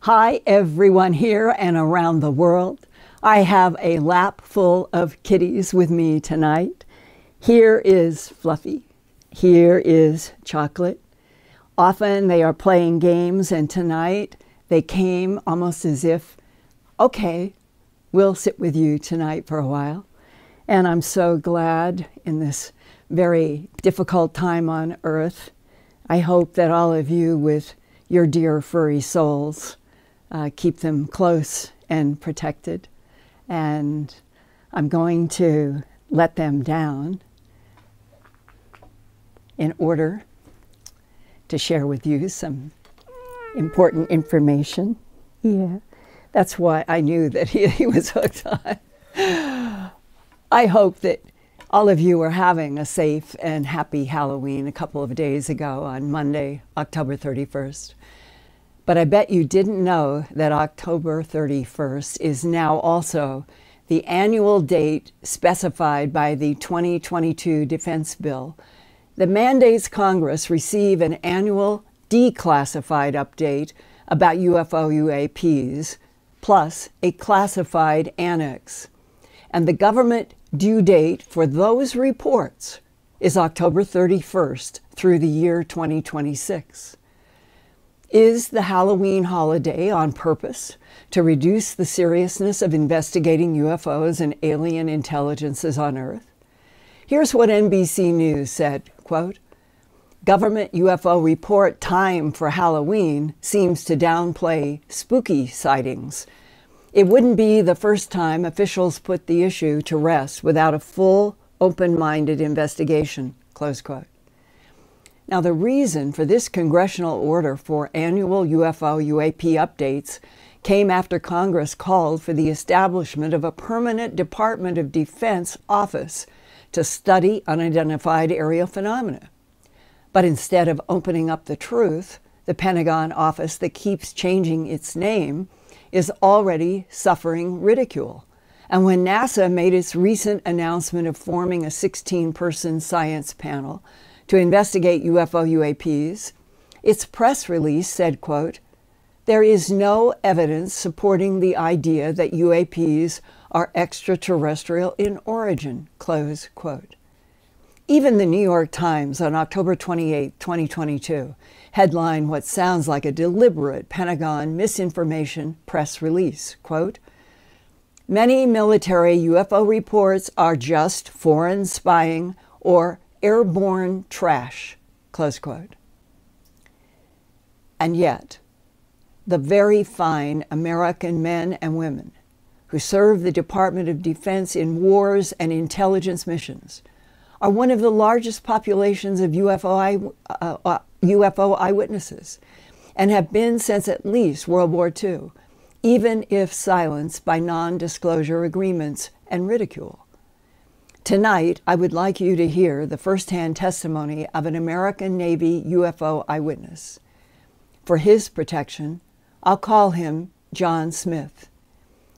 Hi, everyone here and around the world. I have a lap full of kitties with me tonight. Here is Fluffy. Here is Chocolate. Often they are playing games, and tonight they came almost as if, okay, we'll sit with you tonight for a while. And I'm so glad in this very difficult time on Earth. I hope that all of you with your dear furry souls keep them close and protected. And I'm going to let them down in order to share with you some important information. Yeah, that's why I knew that he was hooked on. I hope that all of you are having a safe and happy Halloween a couple of days ago on Monday, October 31st. But I bet you didn't know that October 31st is now also the annual date specified by the 2022 Defense Bill that mandates Congress receive an annual declassified update about UFO UAPs, plus a classified annex. And the government due date for those reports is October 31st through the year 2026. Is the Halloween holiday on purpose to reduce the seriousness of investigating UFOs and alien intelligences on Earth? Here's what NBC News said, quote, "Government UFO report time for Halloween seems to downplay spooky sightings. It wouldn't be the first time officials put the issue to rest without a full, open-minded investigation," close quote. Now, the reason for this congressional order for annual UFO UAP updates came after Congress called for the establishment of a permanent Department of Defense office to study unidentified aerial phenomena. But instead of opening up the truth, the Pentagon office that keeps changing its name is already suffering ridicule. And when NASA made its recent announcement of forming a 16-person science panel to investigate UFO UAPs, its press release said, quote, "There is no evidence supporting the idea that UAPs are extraterrestrial in origin," close quote. Even the New York Times on October 28, 2022, headlined what sounds like a deliberate Pentagon misinformation press release, quote, "Many military UFO reports are just foreign spying or airborne trash," close quote. And yet, the very fine American men and women who serve the Department of Defense in wars and intelligence missions are one of the largest populations of UFO eyewitnesses and have been since at least World War II, even if silenced by non-disclosure agreements and ridicule. Tonight, I would like you to hear the firsthand testimony of an American Navy UFO eyewitness. For his protection, I'll call him John Smith.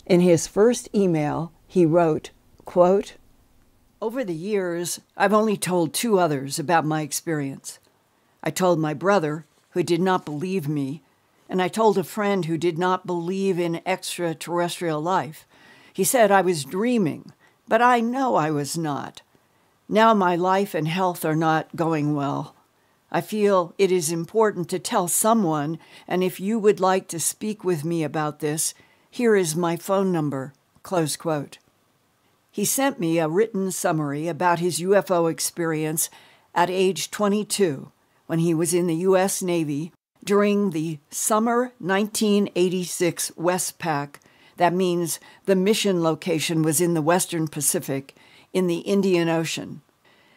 In his first email, he wrote, quote, "Over the years, I've only told 2 others about my experience. I told my brother, who did not believe me, and I told a friend who did not believe in extraterrestrial life. He said I was dreaming, but I know I was not. Now my life and health are not going well. I feel it is important to tell someone, and if you would like to speak with me about this, here is my phone number," close quote. He sent me a written summary about his UFO experience at age 22 when he was in the U.S. Navy during the summer 1986 Westpac. That means the mission location was in the Western Pacific in the Indian Ocean.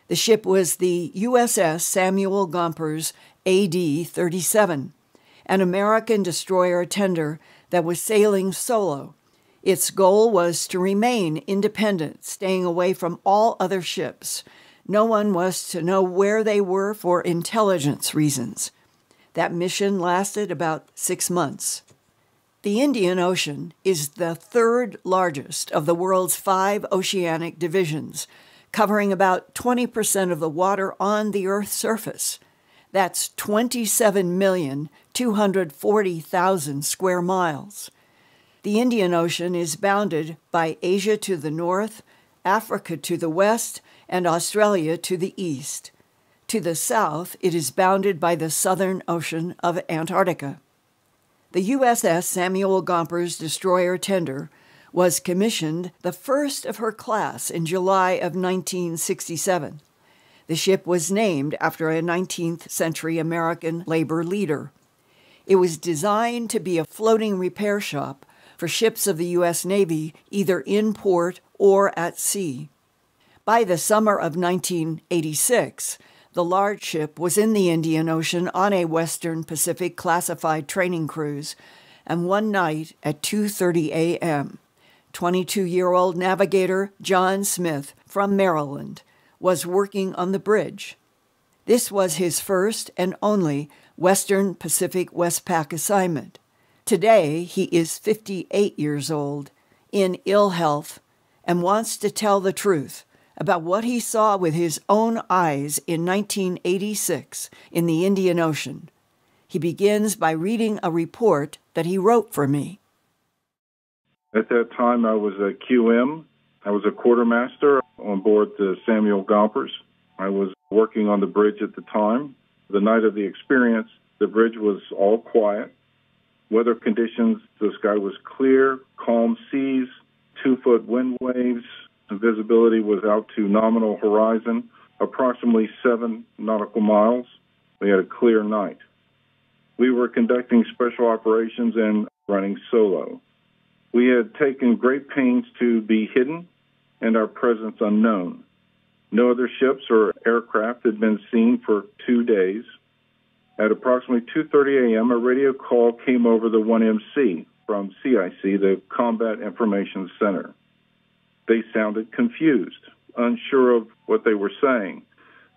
The ship was the USS Samuel Gompers AD-37, an American destroyer tender that was sailing solo. Its goal was to remain independent, staying away from all other ships. No one was to know where they were for intelligence reasons. That mission lasted about 6 months. The Indian Ocean is the 3rd largest of the world's 5 oceanic divisions, covering about 20% of the water on the Earth's surface. That's 27,240,000 square miles. The Indian Ocean is bounded by Asia to the north, Africa to the west, and Australia to the east. To the south, it is bounded by the Southern Ocean of Antarctica. The USS Samuel Gompers destroyer tender was commissioned the first of her class in July of 1967. The ship was named after a 19th century American labor leader. It was designed to be a floating repair shop for ships of the U.S. Navy either in port or at sea. By the summer of 1986, the large ship was in the Indian Ocean on a Western Pacific classified training cruise, and one night at 2:30 a.m., 22-year-old navigator John Smith from Maryland was working on the bridge. This was his first and only Western Pacific Westpac assignment. Today, he is 58 years old, in ill health, and wants to tell the truth about what he saw with his own eyes in 1986 in the Indian Ocean. He begins by reading a report that he wrote for me. At that time, I was a QM. I was a quartermaster on board the Samuel Gompers. I was working on the bridge at the time. The night of the experience, the bridge was all quiet. Weather conditions, the sky was clear, calm seas, 2-foot wind waves. The visibility was out to nominal horizon, approximately 7 nautical miles. We had a clear night. We were conducting special operations and running solo. We had taken great pains to be hidden and our presence unknown. No other ships or aircraft had been seen for 2 days. At approximately 2:30 a.m., a radio call came over the 1MC from CIC, the Combat Information Center. They sounded confused, unsure of what they were saying.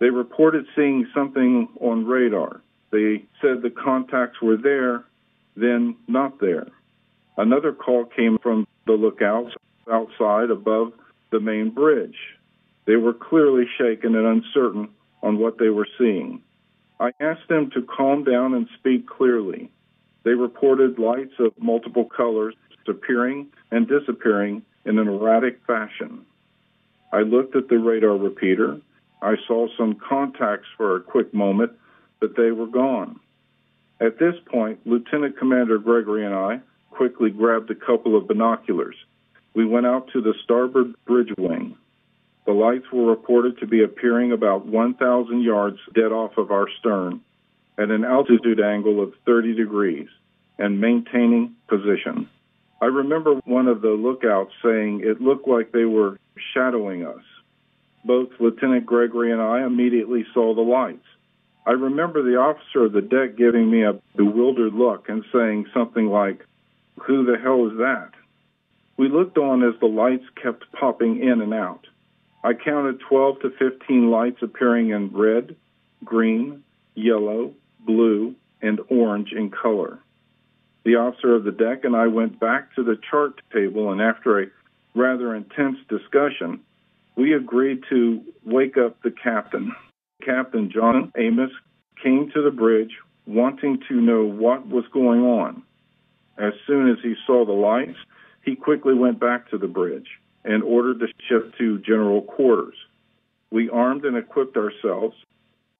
They reported seeing something on radar. They said the contacts were there, then not there. Another call came from the lookouts outside above the main bridge. They were clearly shaken and uncertain on what they were seeing. I asked them to calm down and speak clearly. They reported lights of multiple colors appearing and disappearing in an erratic fashion. I looked at the radar repeater. I saw some contacts for a quick moment, but they were gone. At this point, Lieutenant Commander Gregory and I quickly grabbed a couple of binoculars. We went out to the starboard bridge wing. The lights were reported to be appearing about 1,000 yards dead off of our stern at an altitude angle of 30 degrees and maintaining position. I remember one of the lookouts saying it looked like they were shadowing us. Both Lieutenant Gregory and I immediately saw the lights. I remember the officer of the deck giving me a bewildered look and saying something like, "Who the hell is that?" We looked on as the lights kept popping in and out. I counted 12 to 15 lights appearing in red, green, yellow, blue, and orange in color. The officer of the deck and I went back to the chart table, and after a rather intense discussion, we agreed to wake up the captain. Captain John Amos came to the bridge wanting to know what was going on. As soon as he saw the lights, he quickly went back to the bridge and ordered the ship to general quarters. We armed and equipped ourselves.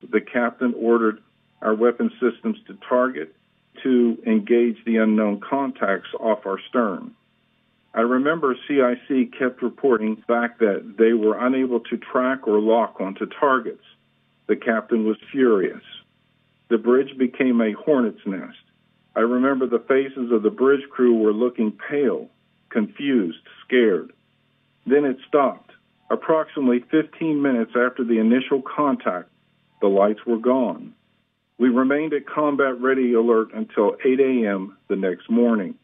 The captain ordered our weapon systems to target, to engage the unknown contacts off our stern. I remember CIC kept reporting back that they were unable to track or lock onto targets. The captain was furious. The bridge became a hornet's nest. I remember the faces of the bridge crew were looking pale, confused, scared. Then it stopped. Approximately 15 minutes after the initial contact, the lights were gone. We remained at combat ready alert until 8 a.m. the next morning.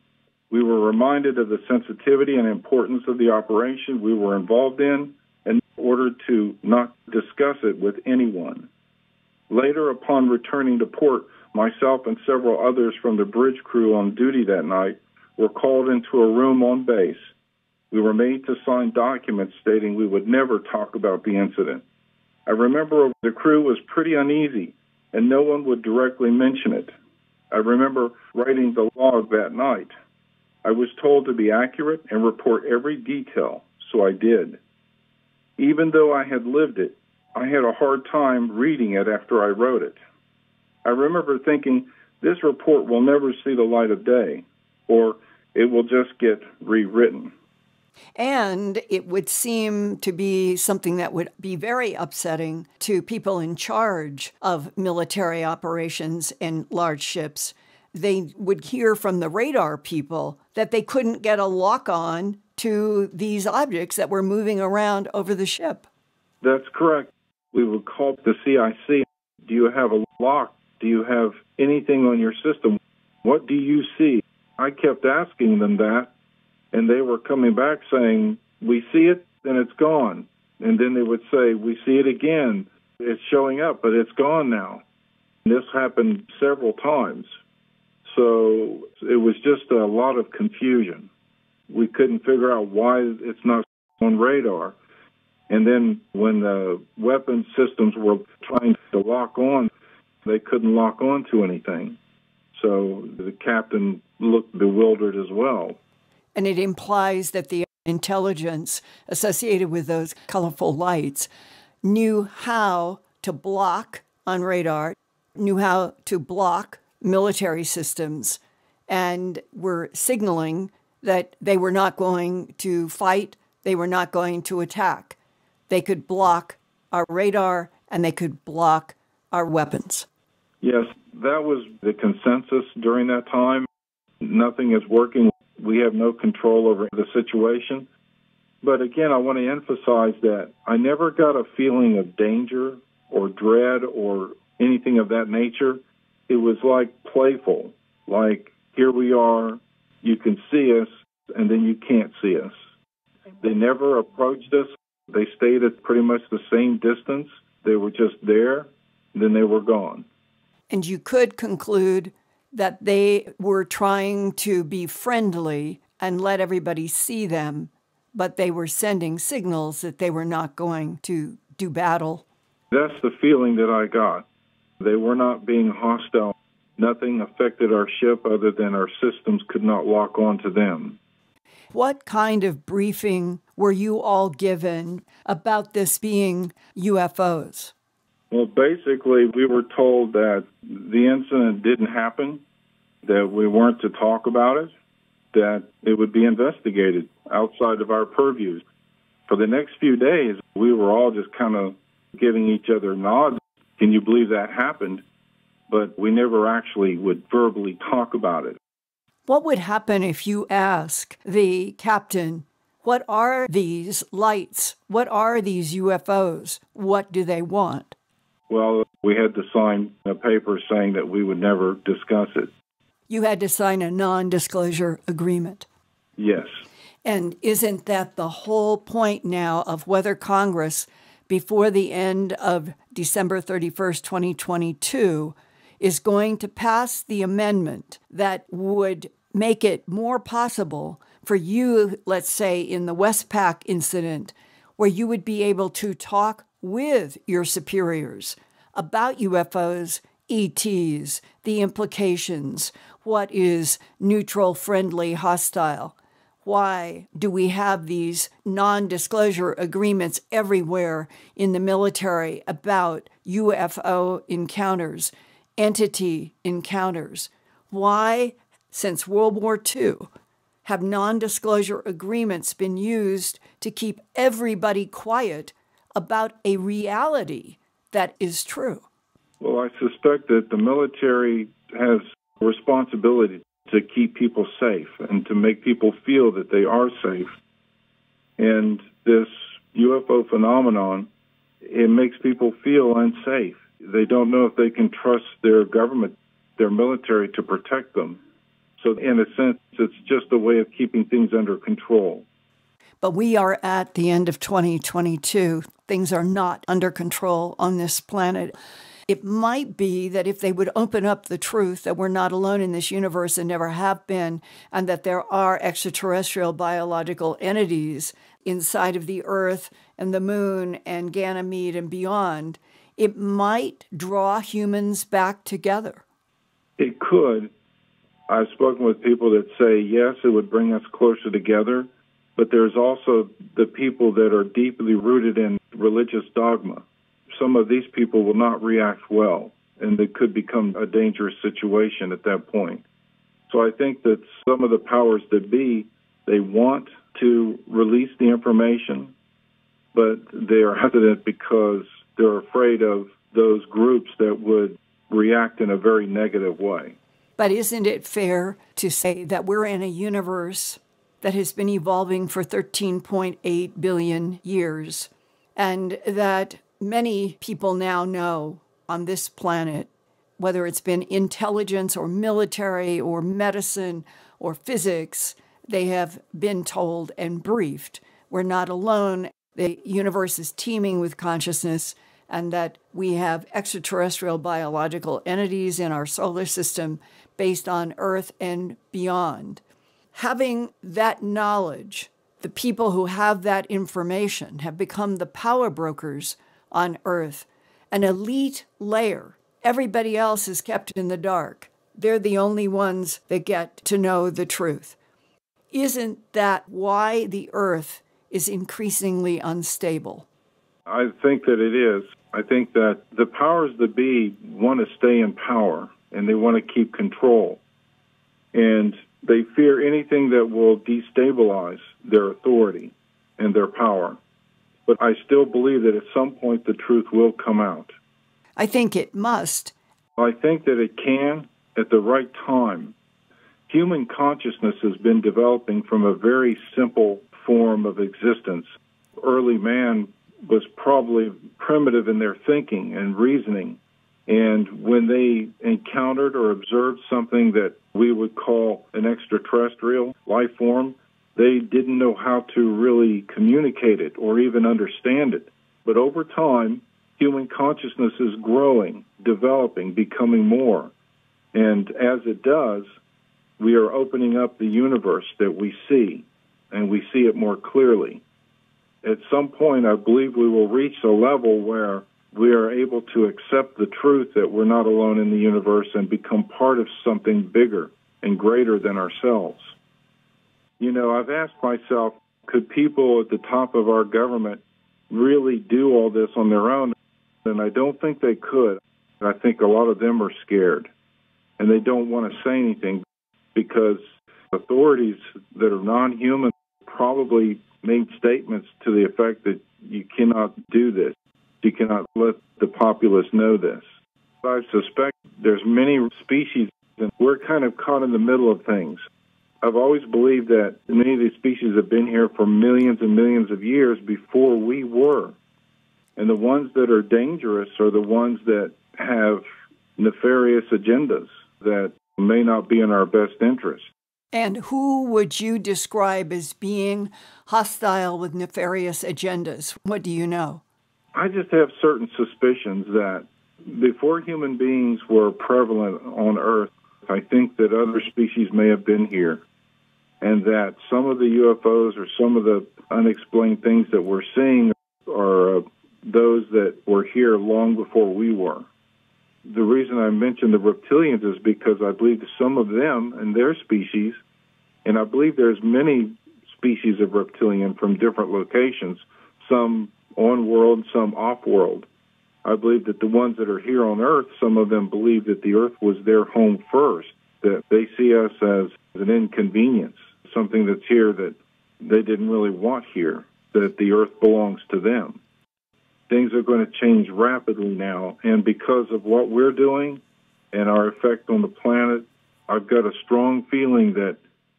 We were reminded of the sensitivity and importance of the operation we were involved in and ordered to not discuss it with anyone. Later, upon returning to port, myself and several others from the bridge crew on duty that night were called into a room on base. We were made to sign documents stating we would never talk about the incident. I remember the crew was pretty uneasy and no one would directly mention it. I remember writing the log that night. I was told to be accurate and report every detail, so I did. Even though I had lived it, I had a hard time reading it after I wrote it. I remember thinking, this report will never see the light of day, or it will just get rewritten. And it would seem to be something that would be very upsetting to people in charge of military operations and large ships. They would hear from the radar people that they couldn't get a lock on to these objects that were moving around over the ship. That's correct. We would call the CIC. Do you have a lock? Do you have anything on your system? What do you see? I kept asking them that, and they were coming back saying, we see it, then it's gone. And then they would say, we see it again. It's showing up, but it's gone now. And this happened several times. So it was just a lot of confusion. We couldn't figure out why it's not on radar. And then when the weapon systems were trying to lock on, they couldn't lock on to anything. So the captain looked bewildered as well. And it implies that the intelligence associated with those colorful lights knew how to block on radar, knew how to block military systems, and were signaling that they were not going to fight, they were not going to attack. They could block our radar and they could block our weapons. Yes, that was the consensus during that time. Nothing is working. We have no control over the situation. But again, I want to emphasize that I never got a feeling of danger or dread or anything of that nature. It was like playful, like here we are, you can see us, and then you can't see us. They never approached us. They stayed at pretty much the same distance. They were just there, and then they were gone. And you could conclude that they were trying to be friendly and let everybody see them, but they were sending signals that they were not going to do battle. That's the feeling that I got. They were not being hostile. Nothing affected our ship other than our systems could not lock on to them. What kind of briefing were you all given about this being UFOs? Well, basically, we were told that the incident didn't happen, that we weren't to talk about it, that it would be investigated outside of our purviews. For the next few days, we were all just kind of giving each other nods. Can you believe that happened? But we never actually would verbally talk about it. What would happen if you ask the captain, what are these lights? What are these UFOs? What do they want? Well, we had to sign a paper saying that we would never discuss it. You had to sign a non-disclosure agreement. Yes. And isn't that the whole point now of whether Congress, before the end of December 31st, 2022, is going to pass the amendment that would make it more possible for you, let's say in the Westpac incident, where you would be able to talk with your superiors about UFOs, ETs, the implications, what is neutral, friendly, hostile? Why do we have these non-disclosure agreements everywhere in the military about UFO encounters, entity encounters? Why, since World War II, have non-disclosure agreements been used to keep everybody quiet about a reality that is true? Well, I suspect that the military has a responsibility to keep people safe and to make people feel that they are safe. And this UFO phenomenon, it makes people feel unsafe. They don't know if they can trust their government, their military, to protect them. So in a sense, it's just a way of keeping things under control. But we are at the end of 2022. Things are not under control on this planet. It might be that if they would open up the truth that we're not alone in this universe and never have been, and that there are extraterrestrial biological entities inside of the Earth and the Moon and Ganymede and beyond, it might draw humans back together. It could. I've spoken with people that say, yes, it would bring us closer together, but there's also the people that are deeply rooted in religious dogma. Some of these people will not react well, and it could become a dangerous situation at that point. So I think that some of the powers that be, they want to release the information, but they are hesitant because they're afraid of those groups that would react in a very negative way. But isn't it fair to say that we're in a universe that has been evolving for 13.8 billion years, and that many people now know on this planet, whether it's been intelligence or military or medicine or physics, they have been told and briefed, we're not alone. The universe is teeming with consciousness, and that we have extraterrestrial biological entities in our solar system based on Earth and beyond. Having that knowledge, the people who have that information have become the power brokers on Earth, an elite layer. Everybody else is kept in the dark. They're the only ones that get to know the truth. Isn't that why the Earth is increasingly unstable? I think that it is. I think that the powers that be want to stay in power, and they want to keep control. And they fear anything that will destabilize their authority and their power. But I still believe that at some point the truth will come out. I think it must. I think that it can at the right time. Human consciousness has been developing from a very simple form of existence. Early man was probably primitive in their thinking and reasoning. And when they encountered or observed something that we would call an extraterrestrial life form, they didn't know how to really communicate it or even understand it. But over time, human consciousness is growing, developing, becoming more. And as it does, we are opening up the universe that we see, and we see it more clearly. At some point, I believe we will reach a level where we are able to accept the truth that we're not alone in the universe and become part of something bigger and greater than ourselves. You know, I've asked myself, could people at the top of our government really do all this on their own? And I don't think they could. I think a lot of them are scared, and they don't want to say anything because authorities that are non-human probably made statements to the effect that you cannot do this. You cannot let the populace know this. I suspect there's many species, and we're kind of caught in the middle of things. I've always believed that many of these species have been here for millions and millions of years before we were. And the ones that are dangerous are the ones that have nefarious agendas that may not be in our best interest. And who would you describe as being hostile with nefarious agendas? What do you know? I just have certain suspicions that before human beings were prevalent on Earth, I think that other species may have been here, and that some of the UFOs or some of the unexplained things that we're seeing are those that were here long before we were. The reason I mentioned the reptilians is because I believe some of them and their species, and I believe there's many species of reptilian from different locations, some on-world, some off-world. I believe that the ones that are here on Earth, some of them believe that the Earth was their home first, that they see us as an inconvenience, something that's here that they didn't really want here, that the Earth belongs to them. Things are going to change rapidly now, and because of what we're doing and our effect on the planet, I've got a strong feeling that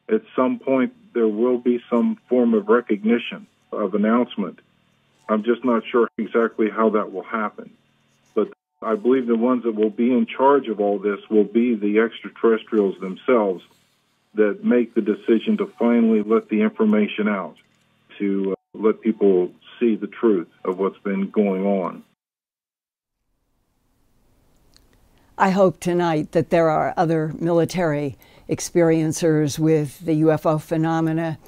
at some point there will be some form of recognition, of announcement. I'm just not sure exactly how that will happen. But I believe the ones that will be in charge of all this will be the extraterrestrials themselves that make the decision to finally let the information out, to let people see the truth of what's been going on. I hope tonight that there are other military experiencers with the UFO phenomena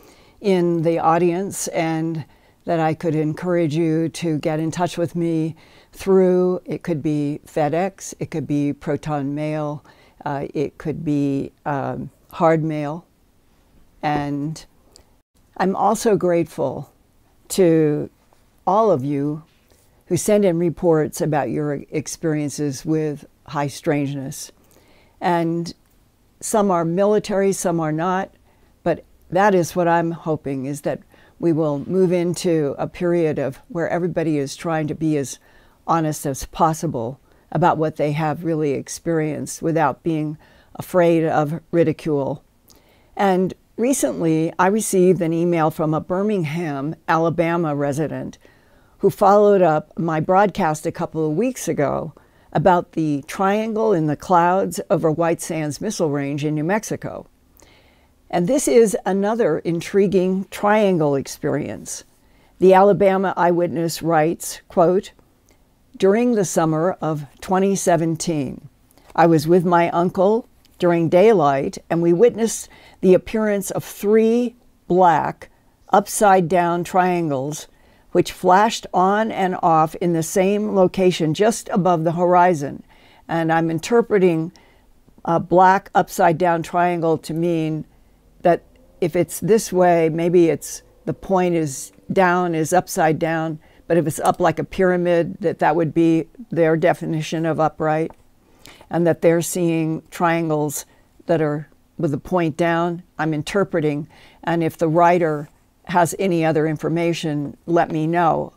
in the audience, and that I could encourage you to get in touch with me through. It could be FedEx, it could be Proton Mail, it could be hard mail. And I'm also grateful to all of you who send in reports about your experiences with high strangeness. And some are military, some are not, but that is what I'm hoping, is that we will move into a period of where everybody is trying to be as honest as possible about what they have really experienced without being afraid of ridicule. And recently, I received an email from a Birmingham, Alabama resident who followed up my broadcast a couple of weeks ago about the triangle in the clouds over White Sands Missile Range in New Mexico. And this is another intriguing triangle experience. The Alabama eyewitness writes, quote, "During the summer of 2017, I was with my uncle during daylight, and we witnessed the appearance of 3 black, upside-down triangles which flashed on and off in the same location just above the horizon." And I'm interpreting a black upside-down triangle to mean that if it's this way, maybe it's the point is down, is upside down, but if it's up like a pyramid, that would be their definition of upright, and that they're seeing triangles that are with the point down. I'm interpreting, and if the writer has any other information, let me know.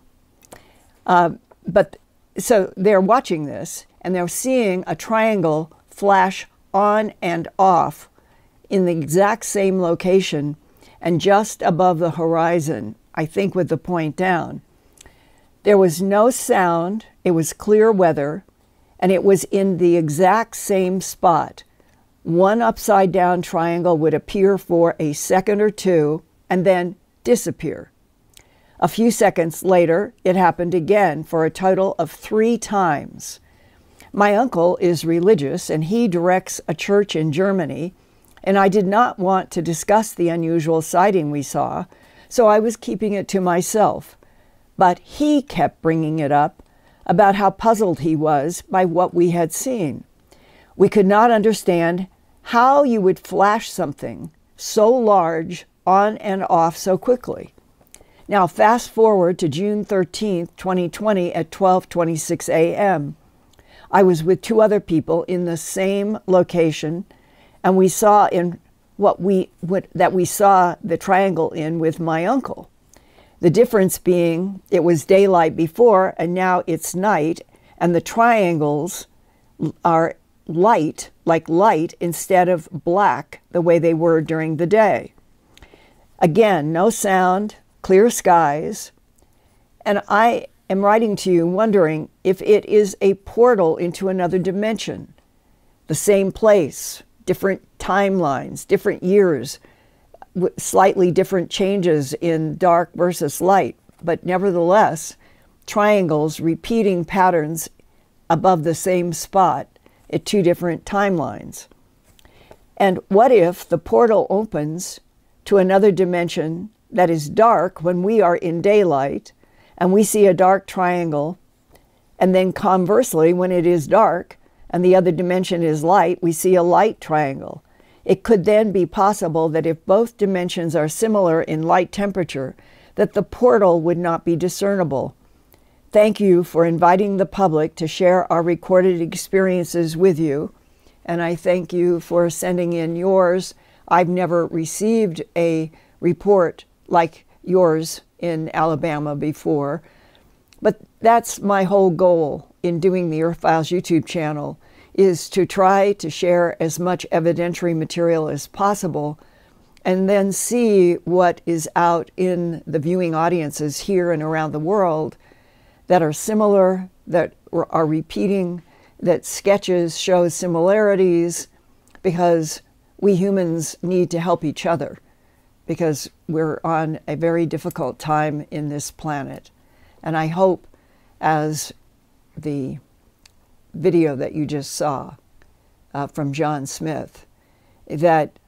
But so they're watching this, and they're seeing a triangle flash on and off in the exact same location and just above the horizon, I think with the point down. There was no sound, it was clear weather, and it was in the exact same spot. One upside down triangle would appear for a second or two and then disappear. A few seconds later, it happened again for a total of 3 times. My uncle is religious and he directs a church in Germany, and I did not want to discuss the unusual sighting we saw, so I was keeping it to myself. But he kept bringing it up about how puzzled he was by what we had seen. We could not understand how you would flash something so large on and off so quickly. Now fast forward to June 13th, 2020 at 12:26 a.m. I was with 2 other people in the same location, and we saw that we saw the triangle in with my uncle. The difference being it was daylight before and now it's night, and the triangles are light, like light, instead of black the way they were during the day. Again, no sound, clear skies, and I am writing to you wondering if it is a portal into another dimension, the same place, different timelines, different years, slightly different changes in dark versus light, but nevertheless, triangles repeating patterns above the same spot at 2 different timelines. And what if the portal opens to another dimension that is dark when we are in daylight, and we see a dark triangle, and then conversely, when it is dark and the other dimension is light, we see a light triangle? It could then be possible that if both dimensions are similar in light temperature, that the portal would not be discernible. Thank you for inviting the public to share our recorded experiences with you, and I thank you for sending in yours. I've never received a report like yours in Alabama before, but that's my whole goal in doing the Earthfiles YouTube channel, is to try to share as much evidentiary material as possible and then see what is out in the viewing audiences here and around the world that are similar, that are repeating, that sketches show similarities, because we humans need to help each other, because we're on a very difficult time in this planet. And I hope, as the video that you just saw from John Smith, that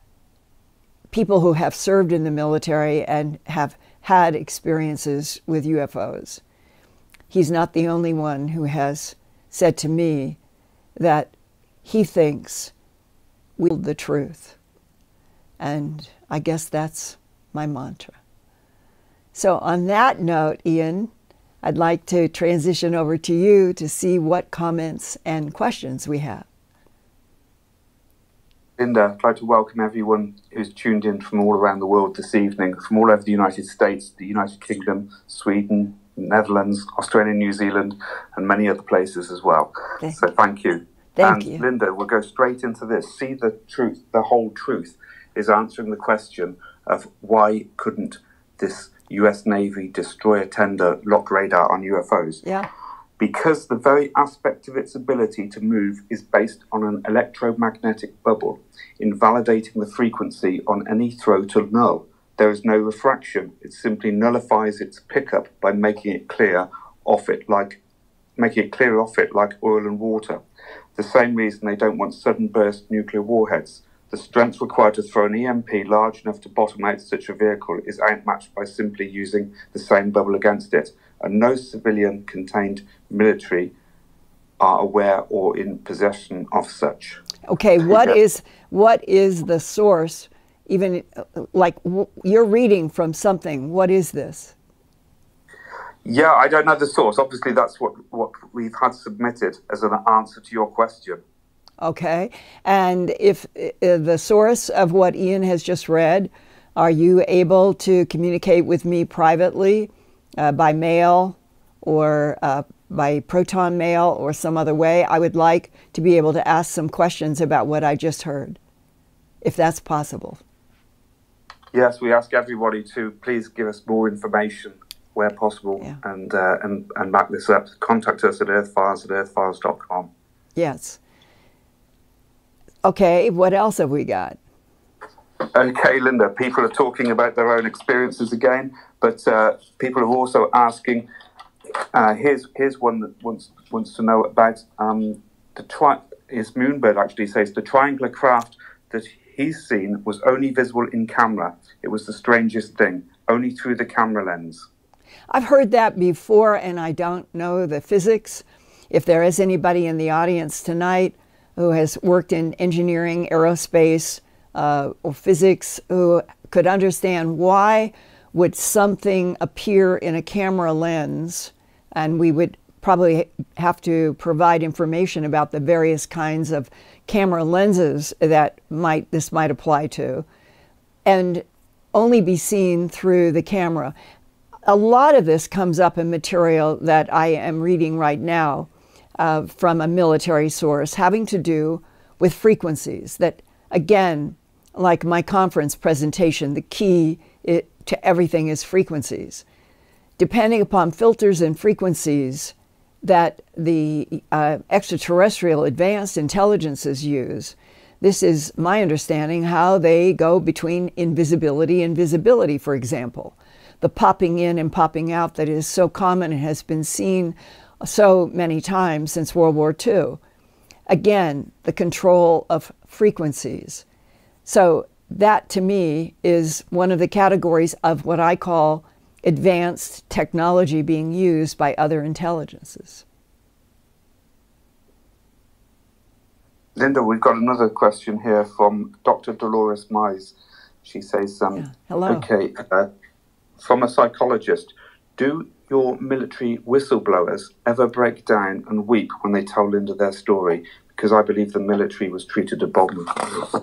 people who have served in the military and have had experiences with UFOs. He's not the only one who has said to me that he thinks we told the truth. And I guess that's my mantra. So on that note, Ian, I'd like to transition over to you to see what comments and questions we have. Linda, I'd like to welcome everyone who's tuned in from all around the world this evening, from all over the United States, the United Kingdom, Sweden, Netherlands, Australia, New Zealand, and many other places as well. So thank you. Thank you. Linda, we'll go straight into this. See the truth, the whole truth is answering the question of why couldn't this US Navy destroyer tender lock radar on UFOs? Yeah. Because the very aspect of its ability to move is based on an electromagnetic bubble, invalidating the frequency on any throw to null. There is no refraction. It simply nullifies its pickup by making it clear off it like oil and water. The same reason they don't want sudden burst nuclear warheads. The strength required to throw an EMP large enough to bottom out such a vehicle is outmatched by simply using the same bubble against it. And no civilian contained military are aware or in possession of such. Okay, what is the source? Even like you're reading from something. What is this? Yeah, I don't know the source. Obviously, that's what we've had submitted as an answer to your question. Okay, and if the source of what Ian has just read, are you able to communicate with me privately by mail or by proton mail or some other way? I would like to be able to ask some questions about what I just heard, if that's possible. Yes, we ask everybody to please give us more information where possible, yeah. and back this up. Contact us at earthfiles@earthfiles.com. Yes. Okay, what else have we got? Okay, Linda, people are talking about their own experiences again, but people are also asking, here's one that wants to know about, his Moonbird actually says, the triangular craft that he's seen was only visible in camera. It was the strangest thing, only through the camera lens. I've heard that before, and I don't know the physics. If there is anybody in the audience tonight who has worked in engineering, aerospace, or physics, who could understand why would something appear in a camera lens, and we would probably have to provide information about the various kinds of camera lenses that this might apply to, and only be seen through the camera. A lot of this comes up in material that I am reading right now from a military source having to do with frequencies that, again, like my conference presentation, the key to everything is frequencies. Depending upon filters and frequencies that the extraterrestrial advanced intelligences use, this is my understanding how they go between invisibility and visibility, for example. The popping in and popping out that is so common and has been seen so many times since World War II. Again, the control of frequencies. So that, to me, is one of the categories of what I call advanced technology being used by other intelligences. Linda, we've got another question here from Dr. Dolores Mize. She says, hello. Okay, from a psychologist, do your military whistleblowers ever break down and weep when they tell Linda their story? Because I believe the military was treated abominably.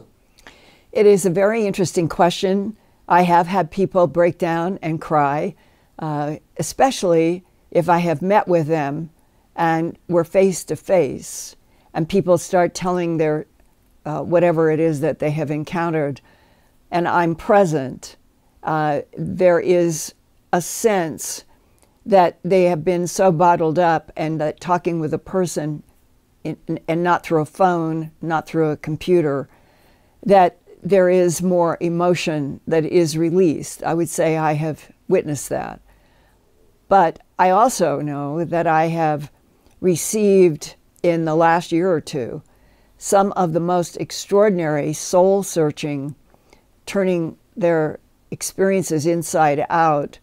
It is a very interesting question. I have had people break down and cry, especially if I have met with them and we're face to face and people start telling their whatever it is that they have encountered and I'm present. There is a sense that they have been so bottled up and that talking with a person and not through a phone, not through a computer, that there is more emotion that is released. I would say I have witnessed that. But I also know that I have received in the last year or two some of the most extraordinary soul-searching, turning their experiences inside out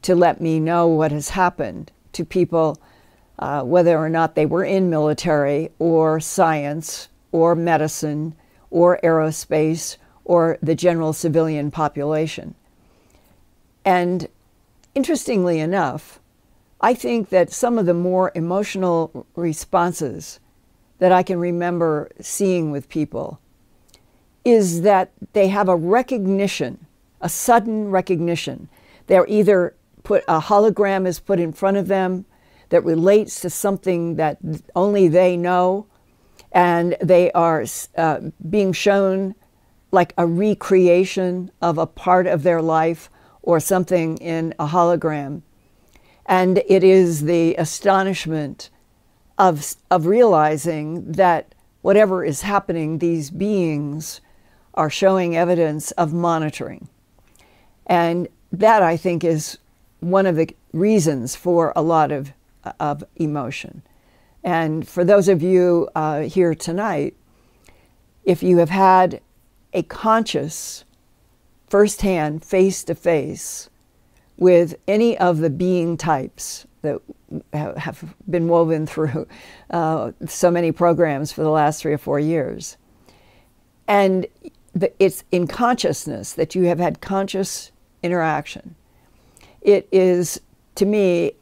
to let me know what has happened to people, whether or not they were in military or science or medicine or aerospace or the general civilian population. And interestingly enough, I think that some of the more emotional responses that I can remember seeing with people is that they have a recognition, a sudden recognition. They're either a hologram is put in front of them that relates to something that only they know, and they are being shown like a recreation of a part of their life or something in a hologram. And it is the astonishment of realizing that whatever is happening, these beings are showing evidence of monitoring. And that, I think, is one of the reasons for a lot of emotion. And for those of you here tonight, if you have had a conscious, firsthand, face-to-face with any of the being types that have been woven through so many programs for the last 3 or 4 years, and it's in consciousness that you have had conscious interaction, it is, to me,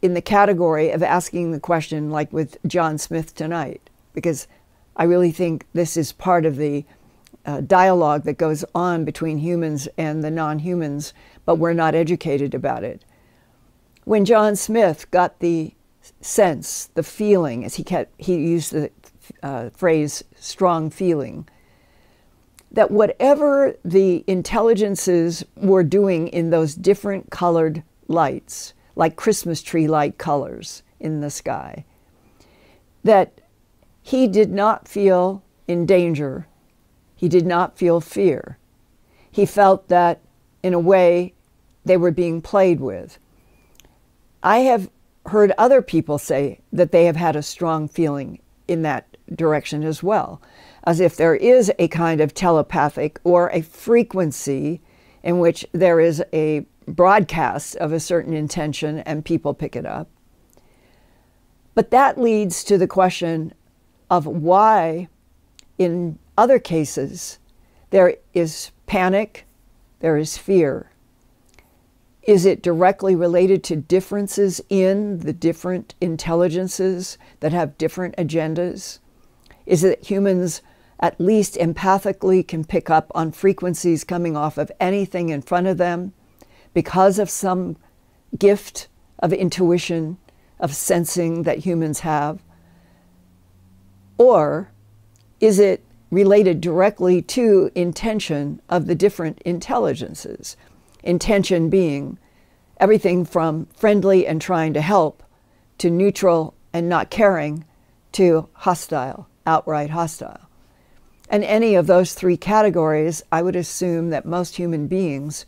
in the category of asking the question like with John Smith tonight, because I really think this is part of the dialogue that goes on between humans and the non-humans, but we're not educated about it. When John Smith got the sense, the feeling, as he used the phrase strong feeling, that whatever the intelligences were doing in those different colored lights, like Christmas tree light colors in the sky, that he did not feel in danger. He did not feel fear. He felt that, in a way, they were being played with. I have heard other people say that they have had a strong feeling in that direction as well, as if there is a kind of telepathic or a frequency in which there is a broadcast of a certain intention and people pick it up. But that leads to the question of why, in other cases, there is panic, there is fear. Is it directly related to differences in the different intelligences that have different agendas? Is it that humans at least empathically can pick up on frequencies coming off of anything in front of them because of some gift of intuition, of sensing that humans have? Or is it related directly to intention of the different intelligences? Intention being everything from friendly and trying to help to neutral and not caring to hostile, outright hostile. And any of those 3 categories, I would assume that most human beings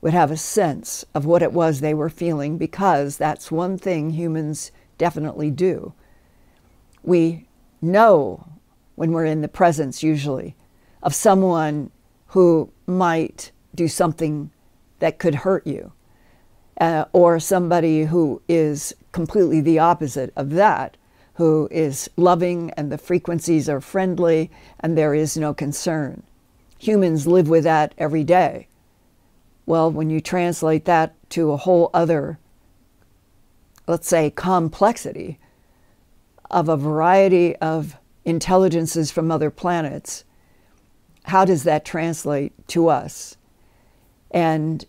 would have a sense of what it was they were feeling, because that's one thing humans definitely do. We know when we're in the presence, usually, of someone who might do something that could hurt you, or somebody who is completely the opposite of that, who is loving and the frequencies are friendly and there is no concern. Humans live with that every day. Well, when you translate that to a whole other, let's say, complexity of a variety of intelligences from other planets, how does that translate to us? And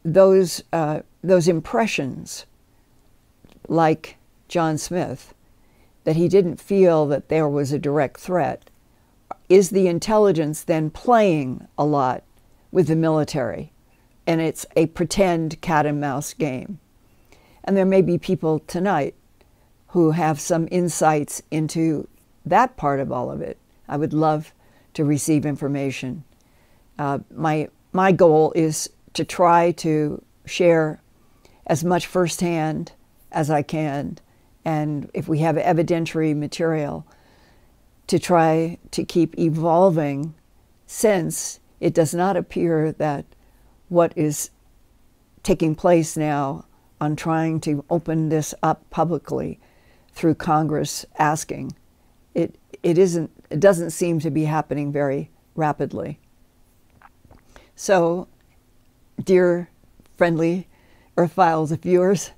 those impressions, like John Smith, that he didn't feel that there was a direct threat, is the intelligence then playing a lot with the military? And it's a pretend cat and mouse game. And there may be people tonight who have some insights into that part of all of it. I would love to receive information. My goal is to try to share as much firsthand as I can, and if we have evidentiary material, to try to keep evolving, since it does not appear that what is taking place now on trying to open this up publicly through Congress asking. It doesn't seem to be happening very rapidly. So, dear friendly Earthfiles viewers,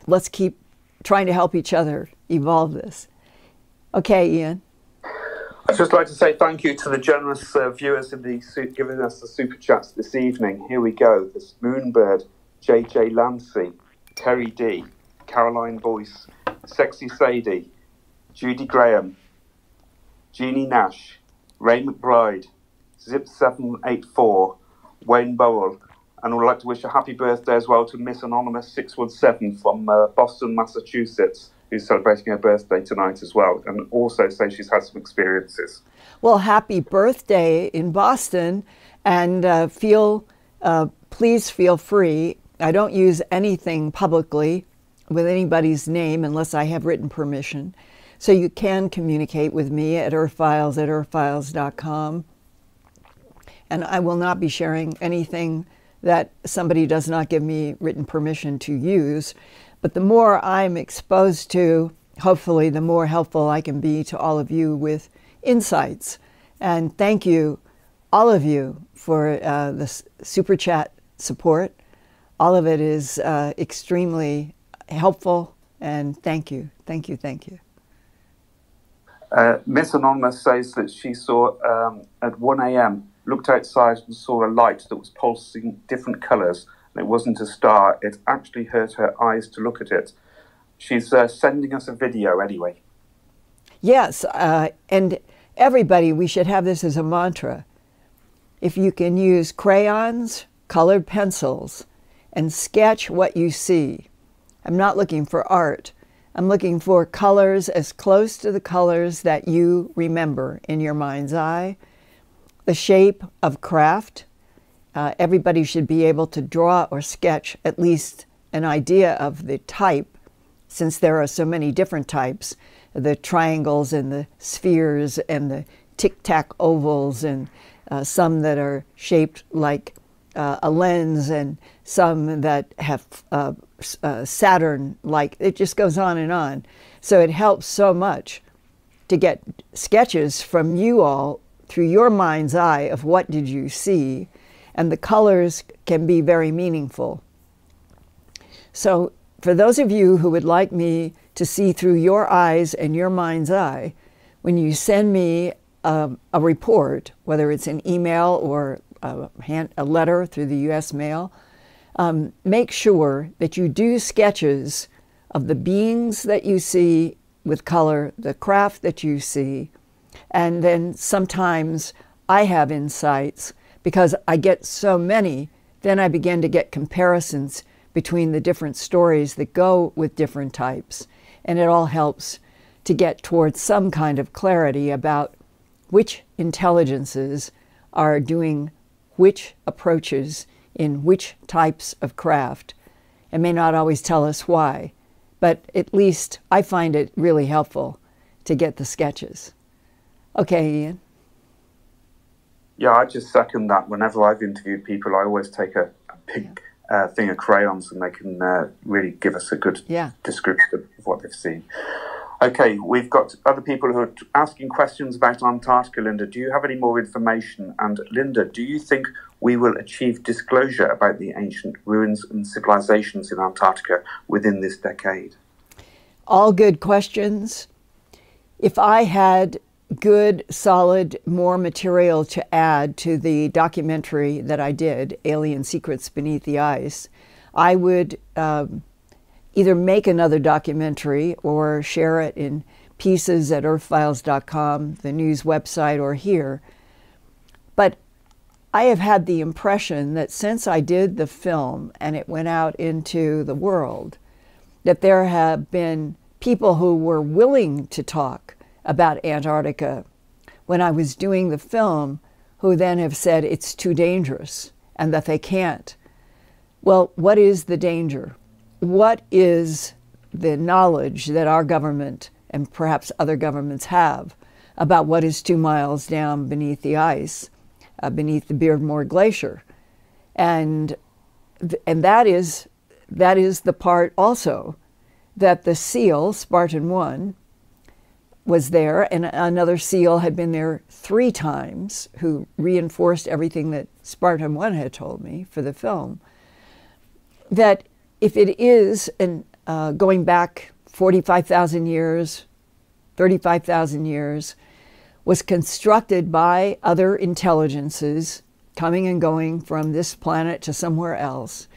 let's keep trying to help each other evolve this. Okay, Ian. I'd just like to say thank you to the generous viewers in giving us the super chats this evening. Here we go. There's Moonbird, JJ Lancey, Terry D, Caroline Boyce, Sexy Sadie, Judy Graham, Jeannie Nash, Ray McBride, Zip784, Wayne Bowell, and I would like to wish a happy birthday as well to Miss Anonymous 617 from Boston, Massachusetts, who's celebrating her birthday tonight as well, and also say she's had some experiences. Well, happy birthday in Boston, and please feel free. I don't use anything publicly with anybody's name unless I have written permission. So you can communicate with me at earthfiles@earthfiles.com. And I will not be sharing anything that somebody does not give me written permission to use. But the more I'm exposed to, hopefully, the more helpful I can be to all of you with insights. And thank you, all of you, for the super chat support. All of it is extremely helpful, and thank you, thank you, thank you. Miss Anonymous says that she saw at 1 a.m. looked outside and saw a light that was pulsing different colours. And it wasn't a star. It actually hurt her eyes to look at it. She's sending us a video anyway. Yes, and everybody, we should have this as a mantra. If you can use crayons, colored pencils, and sketch what you see. I'm not looking for art. I'm looking for colors as close to the colors that you remember in your mind's eye. The shape of craft. Everybody should be able to draw or sketch at least an idea of the type, since there are so many different types, the triangles and the spheres and the tic-tac ovals, and some that are shaped like a lens, and some that have Saturn-like. It just goes on and on. So it helps so much to get sketches from you all through your mind's eye of what did you see, and the colors can be very meaningful. So for those of you who would like me to see through your eyes and your mind's eye, when you send me a report, whether it's an email or a letter through the U.S. mail, make sure that you do sketches of the beings that you see with color, the craft that you see, and then sometimes I have insights because I get so many, then I begin to get comparisons between the different stories that go with different types, and it all helps to get towards some kind of clarity about which intelligences are doing which approaches in which types of craft. It may not always tell us why, but at least I find it really helpful to get the sketches. Okay, Ian? Yeah, I just second that. Whenever I've interviewed people, I always take a big thing of crayons, and they can really give us a good description of what they've seen. Okay, we've got other people who are asking questions about Antarctica. Linda, do you have any more information? And Linda, do you think we will achieve disclosure about the ancient ruins and civilizations in Antarctica within this decade? All good questions. If I had good, solid, more material to add to the documentary that I did, Alien Secrets Beneath the Ice, I would either make another documentary or share it in pieces at earthfiles.com, the news website, or here. But I have had the impression that since I did the film and it went out into the world, that there have been people who were willing to talk about Antarctica when I was doing the film, who then have said it's too dangerous and that they can't. Well, what is the danger? What is the knowledge that our government and perhaps other governments have about what is 2 miles down beneath the ice, beneath the Beardmore Glacier? And and that is the part also that the SEAL, Spartan 1, was there, and another SEAL had been there 3 times, who reinforced everything that Spartan 1 had told me for the film, that if it is, going back 45,000 years, 35,000 years, was constructed by other intelligences coming and going from this planet to somewhere else,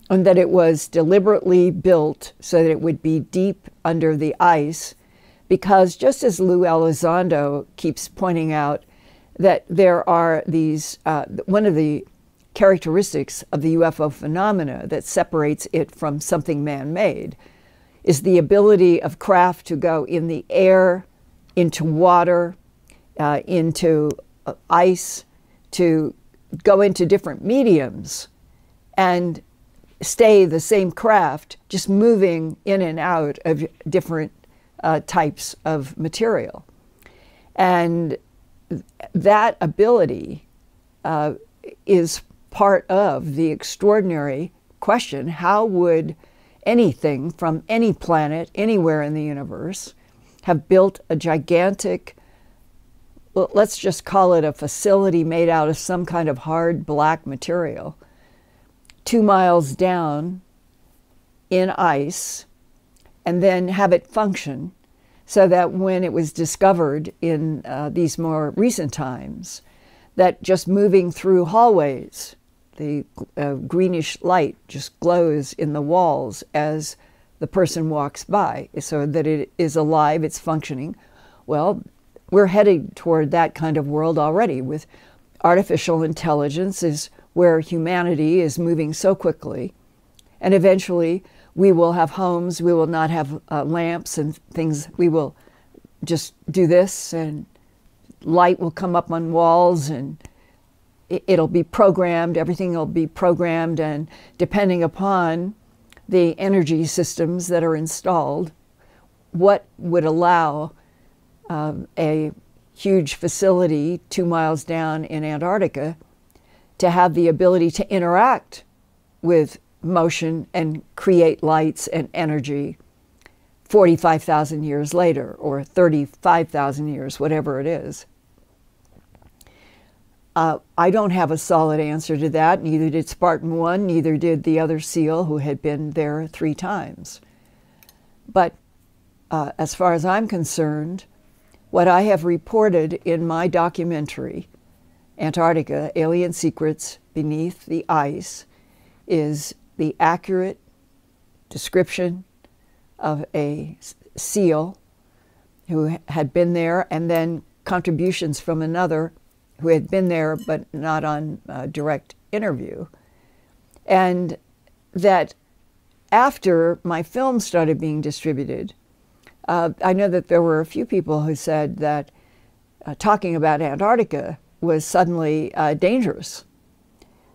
and that it was deliberately built so that it would be deep under the ice, because just as Lou Elizondo keeps pointing out, that there are these, one of the characteristics of the UFO phenomena that separates it from something man-made is the ability of craft to go in the air, into water, into ice, to go into different mediums and stay the same craft, just moving in and out of different types of material. And that ability is part of the extraordinary question: how would anything from any planet, anywhere in the universe, have built a gigantic, well, let's just call it a facility made out of some kind of hard black material, 2 miles down in ice, and then have it function so that when it was discovered in these more recent times, that just moving through hallways, the greenish light just glows in the walls as the person walks by, so that it is alive, it's functioning. Well, we're heading toward that kind of world already, with artificial intelligence is where humanity is moving so quickly. And eventually we will have homes, we will not have lamps and things. We will just do this, and light will come up on walls, and it'll be programmed, everything will be programmed, and depending upon the energy systems that are installed, what would allow a huge facility 2 miles down in Antarctica to have the ability to interact with motion and create lights and energy 45,000 years later, or 35,000 years, whatever it is. I don't have a solid answer to that. Neither did Spartan 1, neither did the other SEAL who had been there 3 times. But as far as I'm concerned, what I have reported in my documentary, Antarctica, Alien Secrets Beneath the Ice, is the accurate description of a SEAL who had been there, and then contributions from another who had been there but not on direct interview. And that after my film started being distributed, I know that there were a few people who said that talking about Antarctica was suddenly dangerous.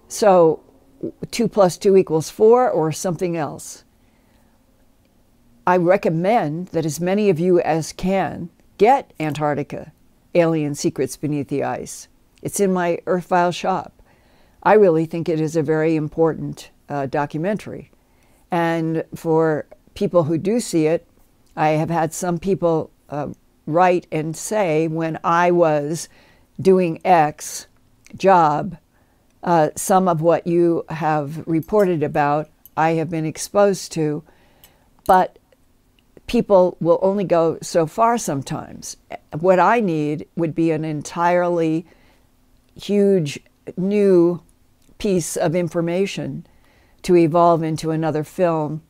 So 2 + 2 = 4 or something else. I recommend that as many of you as can get Antarctica, Alien Secrets Beneath the Ice. It's in my Earthfiles shop. I really think it is a very important documentary. And for people who do see it, I have had some people write and say, when I was doing X job, some of what you have reported about, I have been exposed to, but people will only go so far sometimes. What I need would be an entirely huge new piece of information to evolve into another film,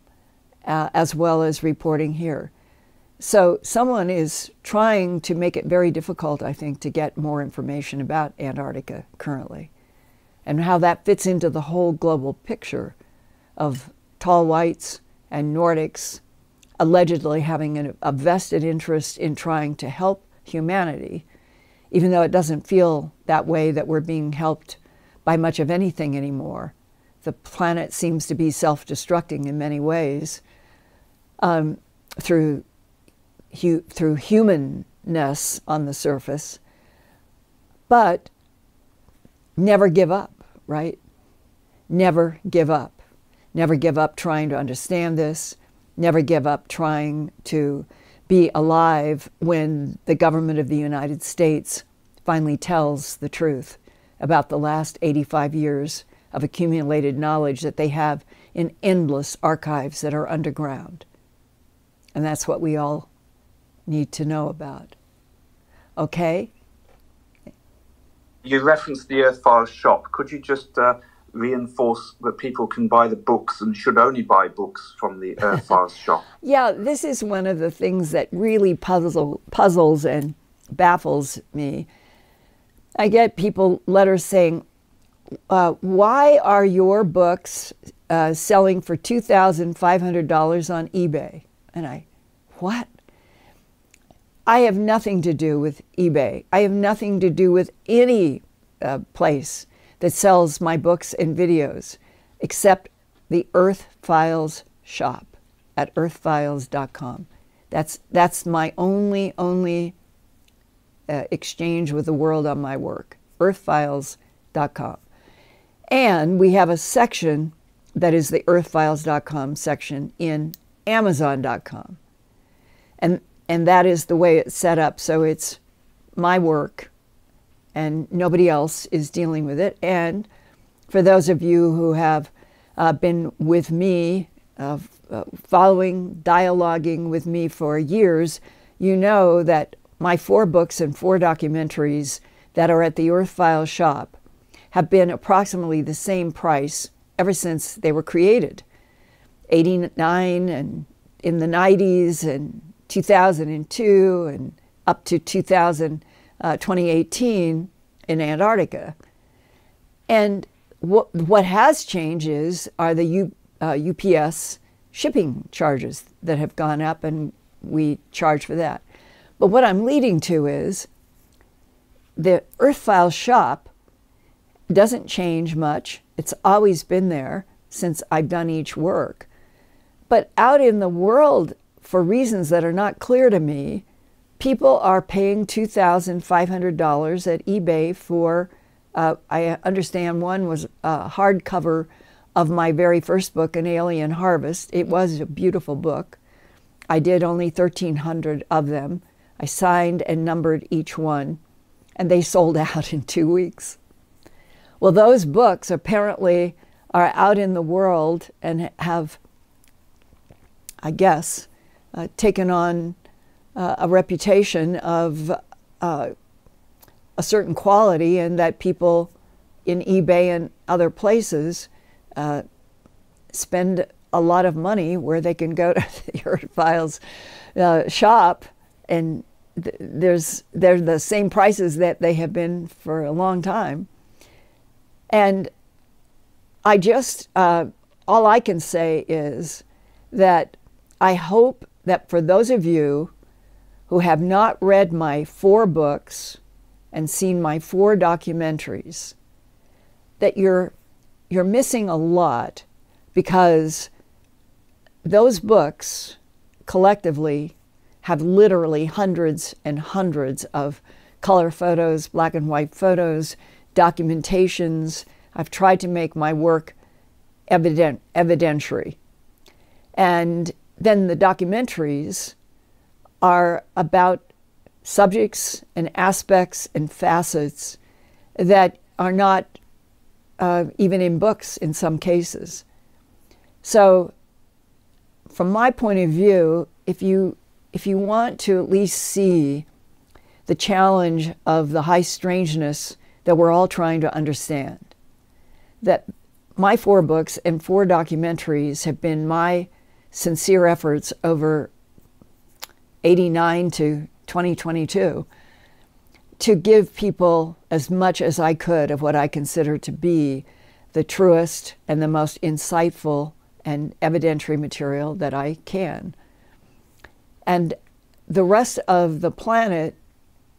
as well as reporting here. So someone is trying to make it very difficult, I think, to get more information about Antarctica currently, and how that fits into the whole global picture of tall whites and Nordics allegedly having a vested interest in trying to help humanity, even though it doesn't feel that way, that we're being helped by much of anything anymore. The planet seems to be self-destructing in many ways through humanness on the surface. But never give up, right? never give up. Never give up trying to understand this. Never give up trying to be alive when the government of the United States finally tells the truth about the last 85 years of accumulated knowledge that they have in endless archives that are underground. And that's what we all need to know about. Okay? You referenced the Earthfiles shop. Could you just reinforce that people can buy the books and should only buy books from the Earthfiles shop? Yeah, this is one of the things that really puzzles and baffles me. I get people letters saying, why are your books selling for $2,500 on eBay? And what? I have nothing to do with eBay. I have nothing to do with any place that sells my books and videos except the Earthfiles shop at earthfiles.com. That's my only exchange with the world on my work, earthfiles.com. And we have a section that is the earthfiles.com section in amazon.com. And that is the way it's set up. So it's my work and nobody else is dealing with it. And for those of you who have been with me, following, dialoguing with me for years, you know that my 4 books and 4 documentaries that are at the Earthfiles shop have been approximately the same price ever since they were created. 89 and in the 90s and 2002 and up to 2018 in Antarctica. And what has changed are the UPS shipping charges that have gone up, and we charge for that. But what I'm leading to is the Earthfiles shop doesn't change much. It's always been there since I've done each work. But out in the world, for reasons that are not clear to me, people are paying $2,500 at eBay for, I understand one was a hardcover of my very first book, An Alien Harvest. It was a beautiful book. I did only 1,300 of them. I signed and numbered each one, and they sold out in 2 weeks. Well, those books apparently are out in the world and have, I guess, taken on a reputation of a certain quality, and that people in eBay and other places spend a lot of money where they can go to the Earthfiles shop, and they're the same prices that they have been for a long time. And I just, all I can say is that I hope that for those of you who have not read my 4 books and seen my 4 documentaries, that you're missing a lot, because those books collectively have literally hundreds and hundreds of color photos, black and white photos, documentations. I've tried to make my work evidentiary. And then the documentaries are about subjects and aspects and facets that are not even in books in some cases. So from my point of view, if you want to at least see the challenge of the high strangeness that we're all trying to understand, that my 4 books and 4 documentaries have been my sincere efforts over 89 to 2022 to give people as much as I could of what I consider to be the truest and the most insightful and evidentiary material that I can. And the rest of the planet,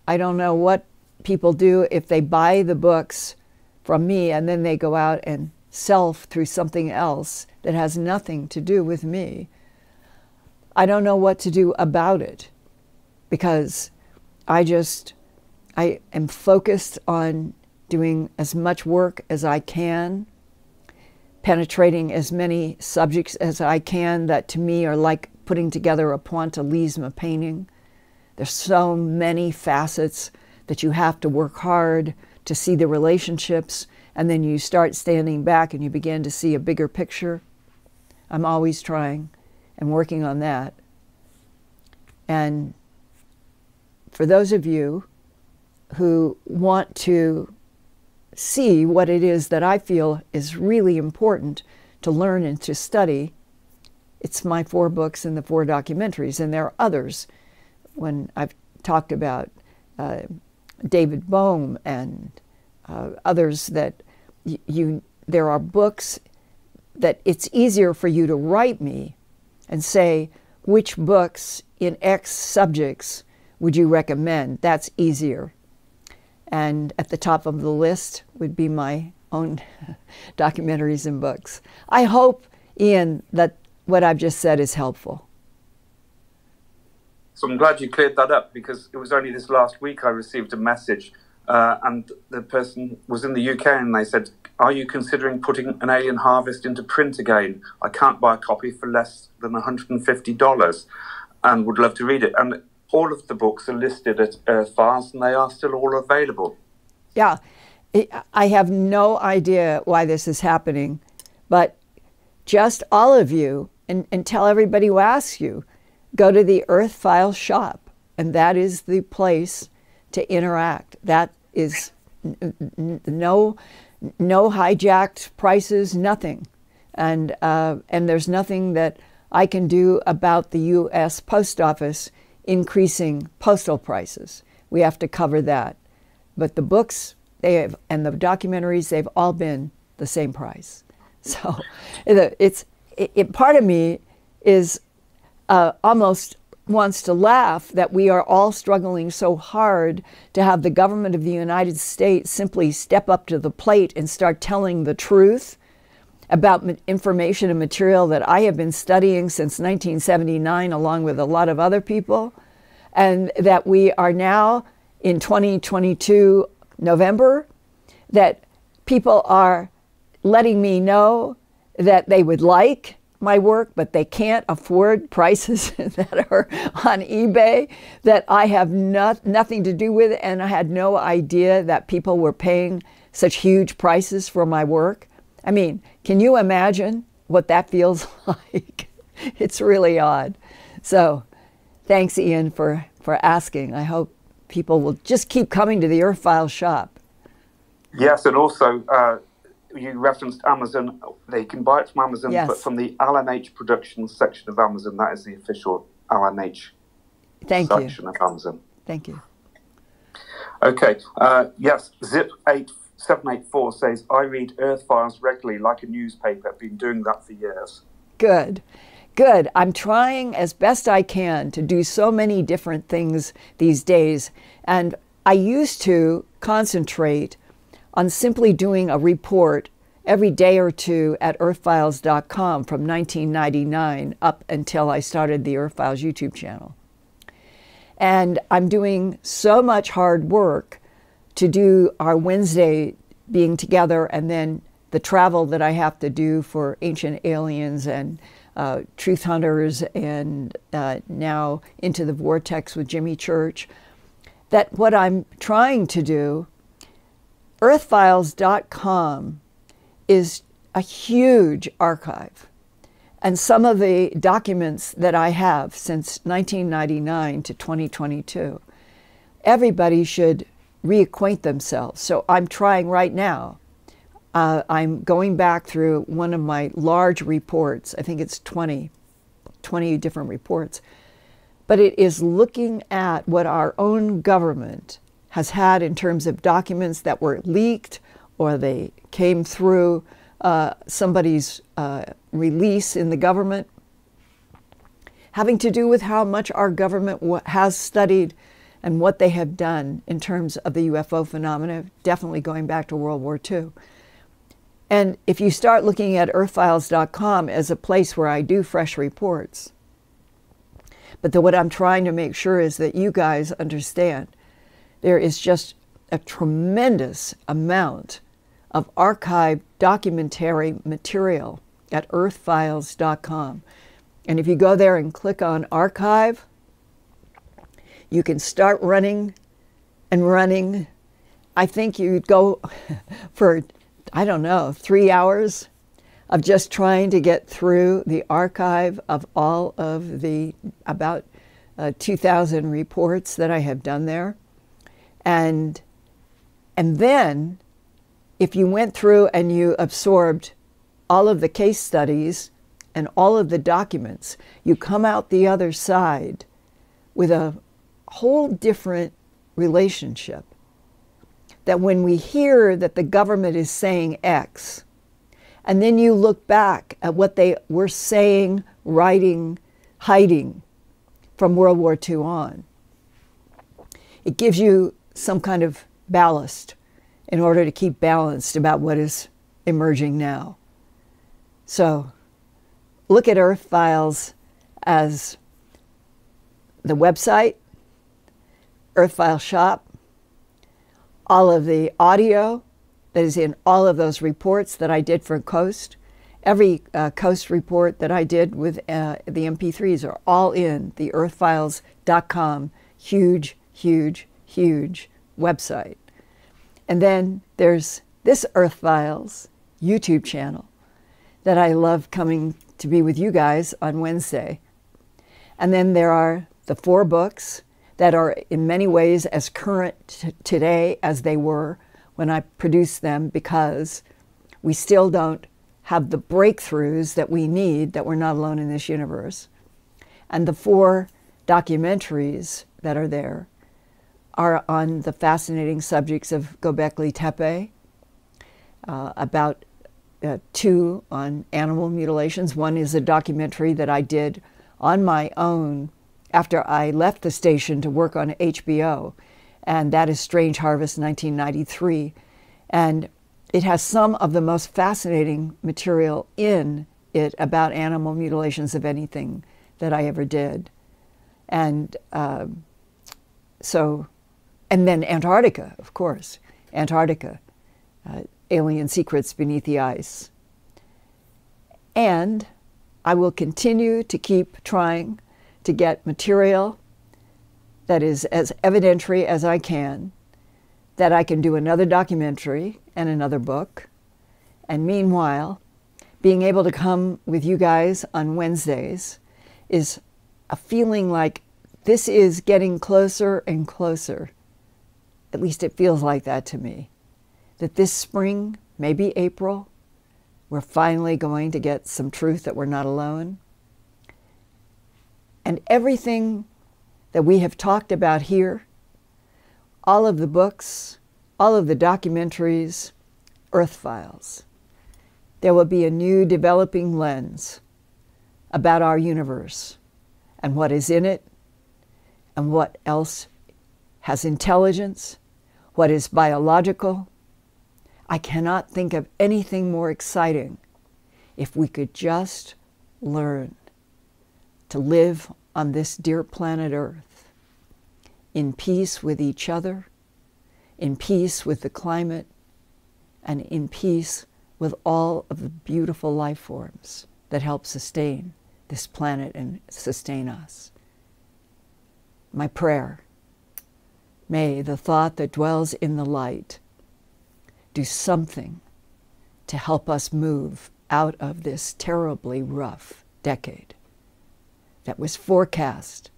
I don't know what people do if they buy the books from me and then they go out and sell through something else that has nothing to do with me. I don't know what to do about it, because I am focused on doing as much work as I can penetrating as many subjects as I can that to me are like putting together a pointillism painting. There's so many facets that you have to work hard to see the relationships, and then you start standing back and you begin to see a bigger picture. I'm always trying and working on that. And for those of you who want to see what it is that I feel is really important to learn and to study, it's my 4 books and the 4 documentaries, and there are others. When I've talked about David Bohm and others, that there are books that it's easier for you to write me and say, which books in X subjects would you recommend? That's easier. And at the top of the list would be my own documentaries and books. I hope, Ian, that what I've just said is helpful. So I'm glad you cleared that up, because it was only this last week I received a message and the person was in the UK and they said, are you considering putting An Alien Harvest into print again? I can't buy a copy for less than $150 and would love to read it. And all of the books are listed at Earthfiles and they are still all available. Yeah, I have no idea why this is happening, but just all of you, and tell everybody who asks you, go to the Earthfiles shop, and that is the place to interact. That is no hijacked prices, nothing. And there's nothing that I can do about the U.S. Post Office increasing postal prices. We have to cover that. But the books and the documentaries, they've all been the same price. So part of me is almost wants to laugh that we are all struggling so hard to have the government of the United States simply step up to the plate and start telling the truth about information and material that I have been studying since 1979 along with a lot of other people, and that we are now in 2022 November, that people are letting me know that they would like my work, but they can't afford prices that are on eBay that I have nothing to do with, and I had no idea that people were paying such huge prices for my work. I mean, can you imagine what that feels like? It's really odd. So thanks, Ian, for asking. I hope people will just keep coming to the Earthfiles shop. Yes, and also you referenced Amazon. They can buy it from Amazon, yes, but from the Alan H. Productions section of Amazon. That is the official Alan H. section of Amazon. Thank you. Okay. Yes, Zip8784 says, I read Earthfiles regularly like a newspaper. I've been doing that for years. Good. Good. I'm trying as best I can to do so many different things these days. And I used to concentrate on simply doing a report every day or two at earthfiles.com from 1999 up until I started the Earthfiles YouTube channel. And I'm doing so much hard work to do our Wednesday being together, and then the travel that I have to do for Ancient Aliens and Truth Hunters, and now Into the Vortex with Jimmy Church, that what I'm trying to do, earthfiles.com is a huge archive. And some of the documents that I have since 1999 to 2022, everybody should reacquaint themselves. So I'm trying right now. I'm going back through one of my large reports. I think it's 20 different reports. But it is looking at what our own government has had in terms of documents that were leaked or they came through somebody's release in the government, having to do with how much our government has studied and what they have done in terms of the UFO phenomena, definitely going back to World War II. And if you start looking at earthfiles.com as a place where I do fresh reports, but what I'm trying to make sure is that you guys understand there is just a tremendous amount of archived documentary material at earthfiles.com. And if you go there and click on archive, you can start running and running. I think you'd go for, I don't know, 3 hours of just trying to get through the archive of all of the about 2,000 reports that I have done there. And then if you went through and you absorbed all of the case studies and all of the documents, you come out the other side with a whole different relationship. That when we hear that the government is saying X, and then you look back at what they were saying, writing, hiding from World War II on, it gives you some kind of ballast in order to keep balanced about what is emerging now. So look at Earthfiles as the website, Earthfile Shop, all of the audio that is in all of those reports that I did for Coast. Every Coast report that I did with the MP3s are all in the earthfiles.com huge, huge, huge website. And then there's this Earthfiles YouTube channel that I love coming to be with you guys on Wednesday. And then there are the 4 books that are in many ways as current today as they were when I produced them, because we still don't have the breakthroughs that we need, that we're not alone in this universe. And the 4 documentaries that are there are on the fascinating subjects of Göbekli Tepe, about 2 on animal mutilations. One is a documentary that I did on my own after I left the station to work on HBO, and that is Strange Harvest 1993. And it has some of the most fascinating material in it about animal mutilations of anything that I ever did. And and then Antarctica, of course, Antarctica, alien secrets beneath the ice. And I will continue to keep trying to get material that is as evidentiary as I can, that I can do another documentary and another book. And meanwhile, being able to come with you guys on Wednesdays is a feeling like this is getting closer and closer. At least it feels like that to me. That this spring, maybe April, we're finally going to get some truth that we're not alone. And everything that we have talked about here, all of the books, all of the documentaries, Earthfiles, there will be a new developing lens about our universe and what is in it and what else has intelligence, what is biological. I cannot think of anything more exciting if we could just learn to live on this dear planet Earth in peace with each other, in peace with the climate, and in peace with all of the beautiful life forms that help sustain this planet and sustain us. My prayer, may the thought that dwells in the light do something to help us move out of this terribly rough decade that was forecast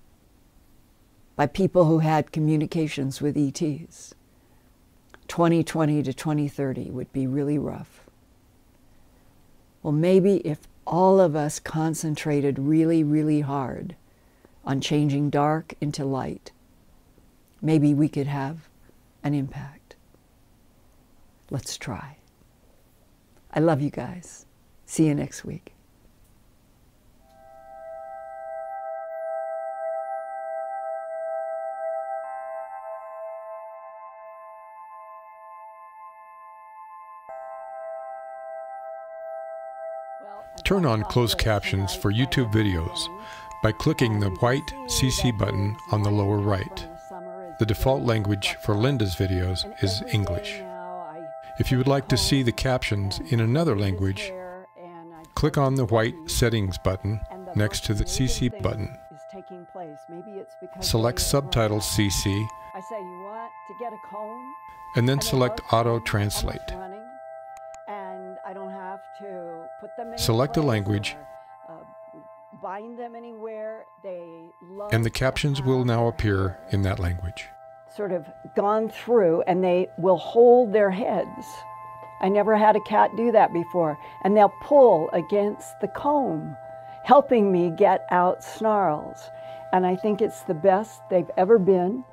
by people who had communications with ETs. 2020 to 2030 would be really rough. Well, maybe if all of us concentrated really, really hard on changing dark into light, maybe we could have an impact. Let's try. I love you guys. See you next week. Turn on closed captions for YouTube videos by clicking the white CC button on the lower right. The default language for Linda's videos is English. If you would like to see the captions in another language, click on the white Settings button next to the CC button. Select Subtitles CC, and then select Auto Translate. Select a language, and the captions will now appear in that language. Sort of gone through, and they will hold their heads. I never had a cat do that before. And they'll pull against the comb, helping me get out snarls. And I think it's the best they've ever been.